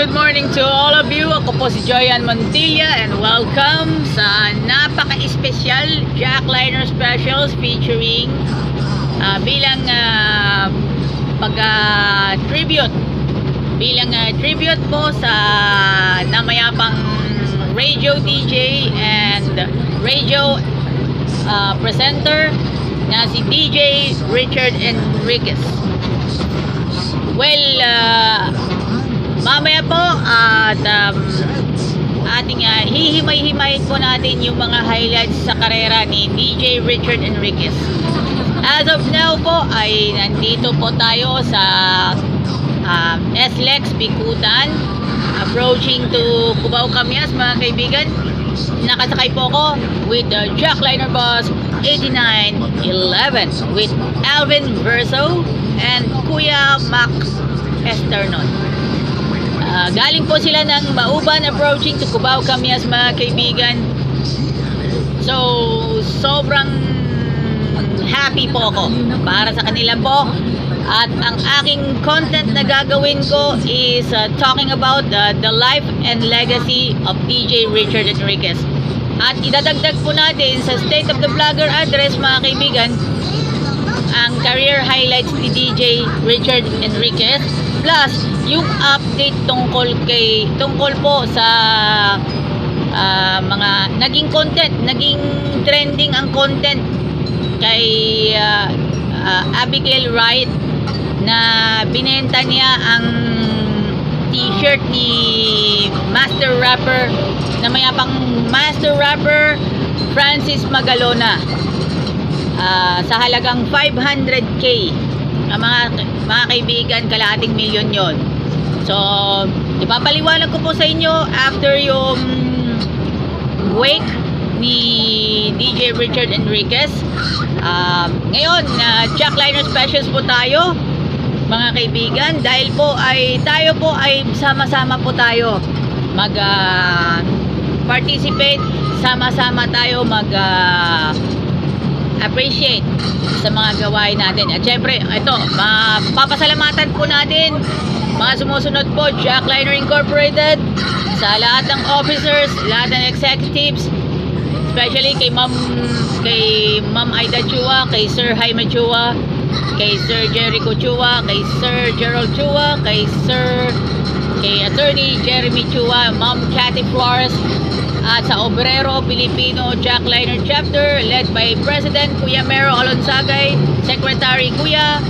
good morning to all of you. Ako po si Joyan Montilla and welcome sa napaka-espesyal Jackliner Specials featuring bilang tribute po sa namayapang radio DJ and radio presenter na si DJ Richard Enriquez. Well, mamaya po at ating hihimay-himayin po natin yung mga highlights sa karera ni DJ Richard Enriquez. As of now po ay nandito po tayo sa SLEX Bikutan, approaching to Cubao Camias mga kaibigan. Nakasakay po ako with the Jackliner Bus 8911 with Alvin Verso and Kuya Max Esternon. Galing po sila ng Mauban, approaching to Cubao Camias mga kaibigan. So sobrang happy po ako para sa kanila po. At ang aking content na gagawin ko is talking about the life and legacy of DJ Richard Enriquez. At idadagdag po natin sa State of the Vlogger address mga kaibigan ang career highlights ni DJ Richard Enriquez, plus yung update tungkol po sa mga naging content, naging trending ang content kay Abigail Wright na binenta niya ang t-shirt ni Master Rapper, na mayapang Master Rapper Francis Magalona, sa halagang 500k. Mga kaibigan, kalahating milyon yon. So ipapaliwanag ko po sa inyo after yung wake ni DJ Richard Enriquez. Ngayon, Jackliner Specials po tayo mga kaibigan, dahil po ay tayo po ay sama-sama po tayo mag participate, sama-sama tayo mag appreciate sa mga gawain natin. At syempre, ito, papasalamatan po natin mga sumusunod po, Jackliner Incorporated, sa lahat ng officers, lahat ng executives, especially kay Ma'am Aida Chua, kay Sir Jaime Chua, kay Sir Jericho Chua, kay Sir Gerald Chua, kay Attorney Jeremy Chua, Ma'am Cathy Flores, at sa Obrero Pilipino Jackliner Chapter led by President Kuya Mero Alonsagay, Secretary Kuya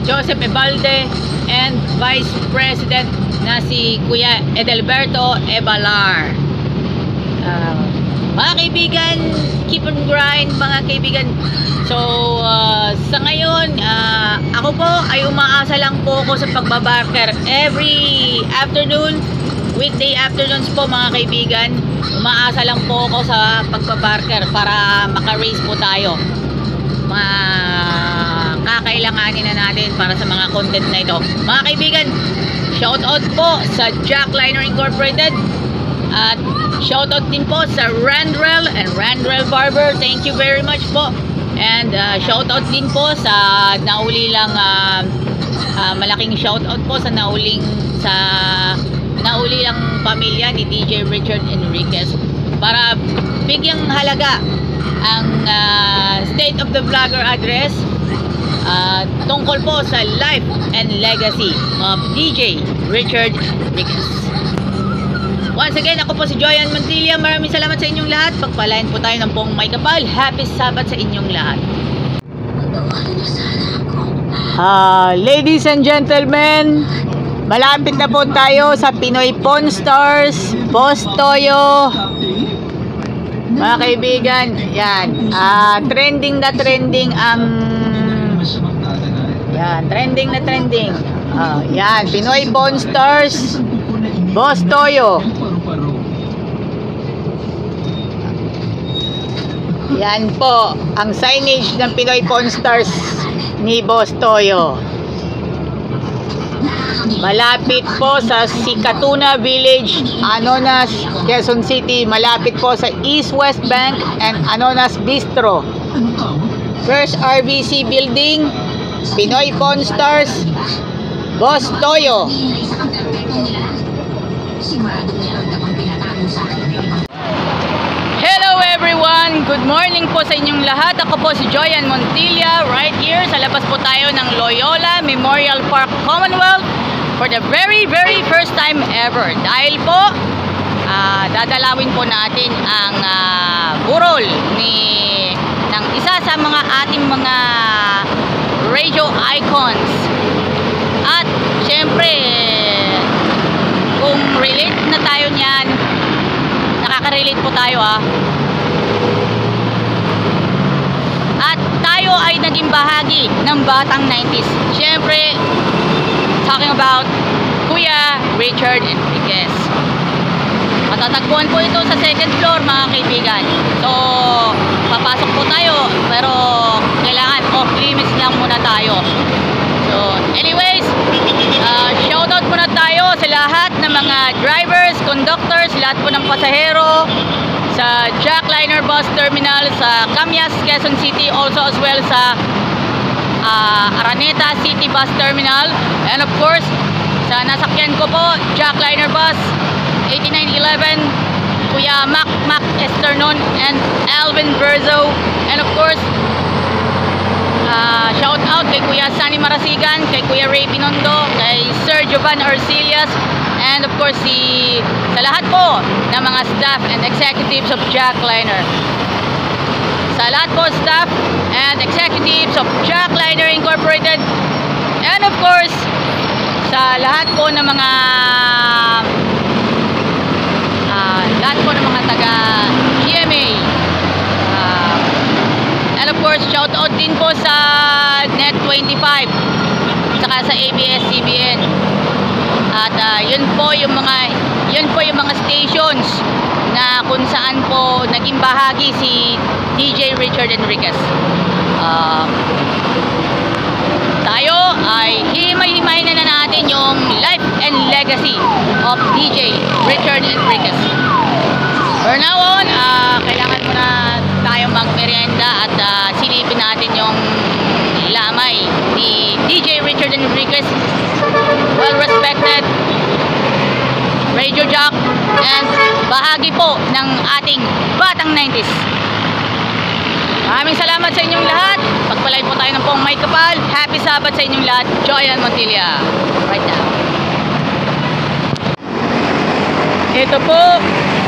Joseph Ebalde, and Vice President na si Kuya Edelberto Ebalar. Mga kaibigan, keep on grind mga kaibigan. So sa ngayon, ako po ay umaasa lang po ako sa pagbabarker every afternoon, weekday afternoons po mga kaibigan. Umaasa lang po ako sa pagbabarker para maka-race po tayo. Kakailanganin na natin para sa mga content na ito mga kaibigan. Shout out po sa Jackliner Incorporated at shout out din po sa Randrel and Randrel Barber. Thank you very much po. And shout out din po sa nauli lang, malaking shout out po sa nauli lang pamilya ni DJ Richard Enriquez, para bigyang halaga ang State of the Vlogger address tungkol po sa life and legacy of DJ Richard Enriquez. Once again, ako po si Joyan Montilla. Maraming salamat sa inyong lahat. Pagpalain po tayo ng pong may kapal. Happy Sabbath sa inyong lahat. Ladies and gentlemen, malapit na po tayo sa Pinoy Pawn Stars, Boss Toyo. Mga kaibigan, yan. Trending na trending ang... Yan, trending na trending. Yan, Pinoy Pawn Stars, Boss Toyo. Yan po ang signage ng Pinoy Pawn Stars ni Boss Toyo. Malapit po sa Sikatuna Village, Anonas, Quezon City. Malapit po sa East West Bank and Anonas Bistro. First RVC Building, Pinoy Pawn Stars, Boss Toyo. Hello everyone! Good morning po sa inyong lahat. Ako po si Joyan Montilla, right here. Sa labas po tayo ng Loyola Memorial Park, Commonwealth for the very first time ever. Dahil po, dadalawin po natin ang burol ng isa sa mga ating mga radio icons. At syempre, kung relate na tayo niyan, nakaka-relate po tayo at tayo ay naging bahagi ng batang 90s. Syempre, talking about Kuya Richard Enriquez. Matatagpuan po ito sa second floor, mga kaibigan. So, papasok po tayo, pero kailangan off limits lang muna tayo. So, anyways, shoutout muna tayo sa lahat ng mga drivers, conductors, lahat po ng pasahero sa Jackliner Bus Terminal sa Camias, Quezon City, also as well sa Araneta City Bus Terminal, and of course sa nasakyan ko po, Jackliner Bus 8911, Kuya Mac Esternon and Alvin Verzo, and of course shout out kay Kuya Sunny Marasigan, kay Kuya Ray Pinondo, kay Sir Jovan Arcelias, and of course sa lahat po ng mga staff and executives of Jackliner. Sa lahat po staff and executives of Jackliner Incorporated, and of course sa lahat po ng mga taga GMA, and of course shout out din po sa Net25 saka sa ABS-CBN. At yun po yung mga stations na kung saan po naging bahagi si DJ Richard Enriquez. Tayo ay himay-himayin na natin yung life and legacy of DJ Richard Enriquez. For now on, kailangan muna tayong magmerienda at silipin natin yung lamay ni DJ Richard Enriquez, well-respected radio jock and bahagi po ng ating batang 90s. Maraming salamat sa inyong lahat. Pagpalay po tayo ng pong may kapal. Happy Sabbath sa inyong lahat. Joyan Montilla right now. Ito po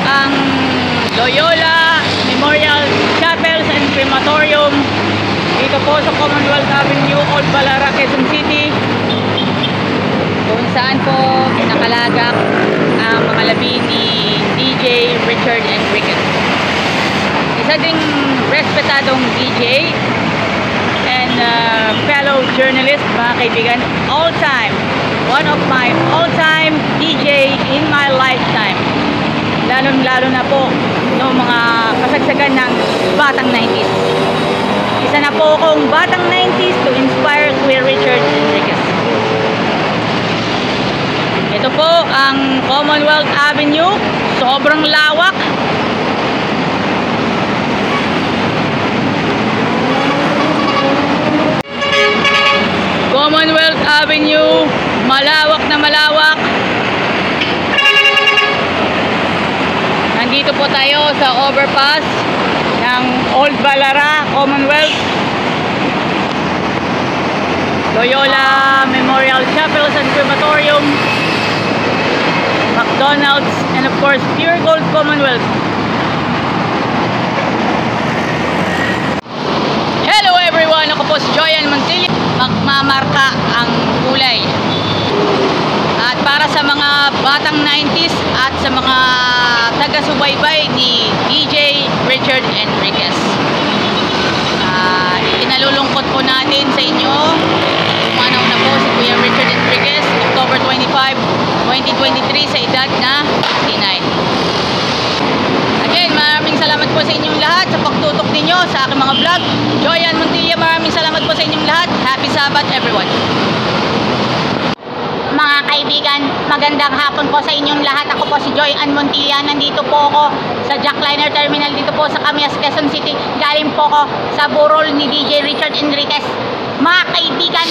ang Loyola Memorial Chapels and Crematorium dito po sa Commonwealth Avenue, Old Balara, Quezon City, kung saan po nakalagak ang mga labi ni DJ Richard Enriquez. Isa ding respetadong DJ and fellow journalist, mga kaibigan, one of my all-time DJ in my lifetime. Lalo na po noong mga kasagsagan ng batang 90s. Isa na po akong batang 90s to inspire Kuya Richard Enriquez. Ito po ang Commonwealth Avenue, sobrang lawak. Commonwealth Avenue, malawak na malawak. Nandito po tayo sa overpass ng Old Balara, Commonwealth. Loyola Memorial Chapels and Crematorium, McDonald's, and of course Pure Gold Commonwealth. Hello everyone! Ako po si Joyan Montilla. Magmamarka ang kulay. At para sa mga batang 90s at sa mga taga-subaybay ni DJ Richard Enriquez, inalulungkot po natin sa inyo, umanaw na po si Kuya Richard Enriquez, October 25, 2023 sa edad na 59. Again, maraming salamat po sa inyong lahat sa pagtutok ninyo sa aking mga vlog. Joyan Montilla, maraming salamat po sa inyong lahat. Happy Sabbath everyone. Mga kaibigan, magandang hapon po sa inyong lahat. Ako po si Joyan Montilla. Nandito po ako sa Jackliner Terminal dito po sa Camias, Quezon City. Galing po ako sa burol ni DJ Richard Enriquez. Mga kaibigan,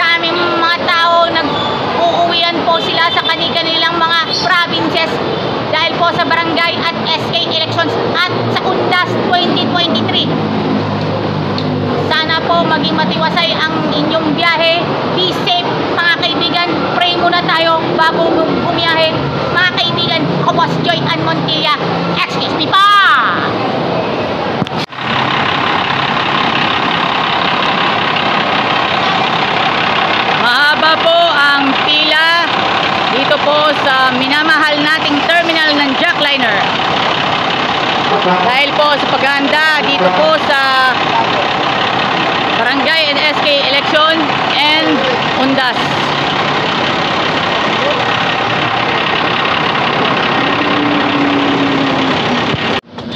maraming mga tao nag-uuwian po sila sa kanilang mga provinces dahil po sa barangay at SK elections at sa Undas 2023. Sana po maging matiwasay ang inyong biyahe. Be safe mga kaibigan. Pray muna tayo bago bumiyahe. Mga kaibigan, ako po si Joy Ann Montilla. Excuse me pa! Mahaba po ang pila dito po sa minamahal nating terminal ng Jackliner. Dahil po sa paghahanda dito po sa Barangay and SK election and Undas.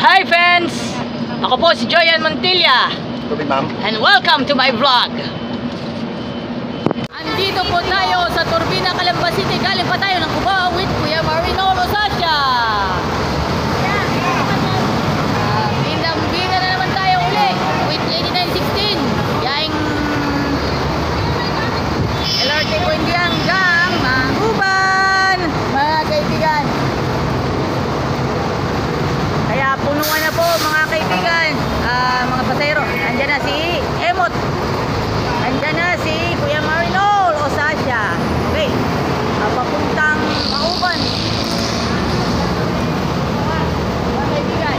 Hi friends! Ako po si Joy Ann Montilla. Tuloy, ma'am. And welcome to my vlog. Andito po tayo sa Turbina, Calamba City. Galing pa tayo ng Cubao with Kuya Marino Rosasha. Bindang-binga na naman tayo uli with 8916. Yaing LRT Buendia hanggang Maguban, mga kaibigan. Kaya punuan na po mga kaibigan, mga pasahero. Andyan na si Emot. Andyan na si Kuya Marino Rosasha. Okay, papuntang Maguban. Mga kaibigan.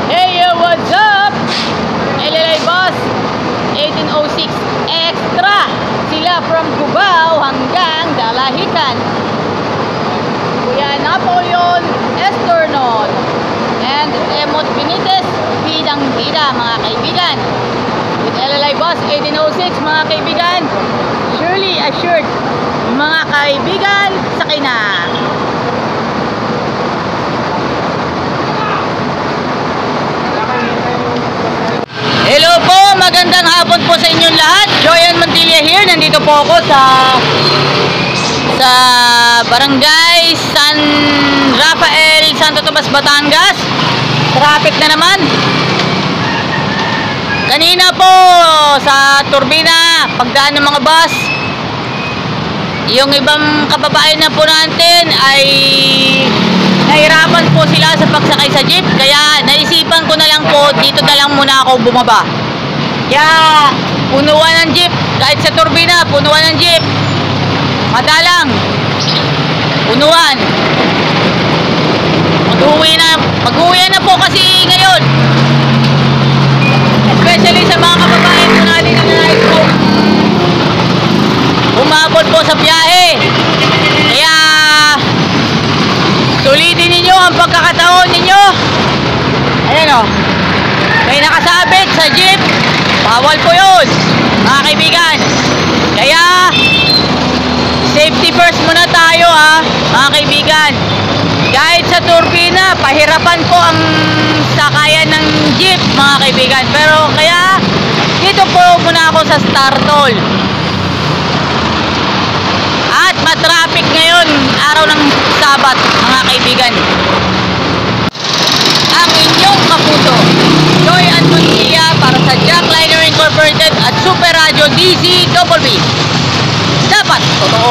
Hey, yo, what's up? LLI Bus 1806 Extra. Sila from Cubao hanggang Dalahican. Kuya Napoleon Estornon and Emot Benitez, bidang-bida mga kaibigan. With LLI Bus 1806 mga kaibigan. Surely assured mga kaibigan, sakay na. Hello po, magandang hapon po sa inyong lahat. Joy Ann Montilla here. Nandito po ako sa Barangay San Rafael, Santo Tomas, Batangas. Traffic na naman. Kanina po sa Turbina, pagdaan ng mga bus, yung ibang kababayan na po natin ay nahirapan po sila sa pagsakay sa jeep. Kaya naisipan ko na lang po, dito na lang muna ako bumaba. Kaya punuan ng jeep, kahit sa Turbina, punuan ng jeep. Madalang, punuan. Mag-uwi na po kasi ngayon. Especially sa mga kababayan po natin na nais po umabot po sa biyahe. Kaya sulitin ninyo ang pagkakataon ninyo. Ayan o, may nakasabit sa jeep. Bawal po yun mga kaibigan. Kaya safety first muna tayo mga kaibigan. Kahit sa Turbina, pahirapan po ang sakayan ng jeep mga kaibigan. Pero kaya dito po muna ako sa Startol. At matraffic ngayon, araw ng Sabat mga kaibigan. Ang inyong kapuso, Joy Ann Montilla para sa Jackliner Incorporated at Super Radio DZBB. Dapat totoo.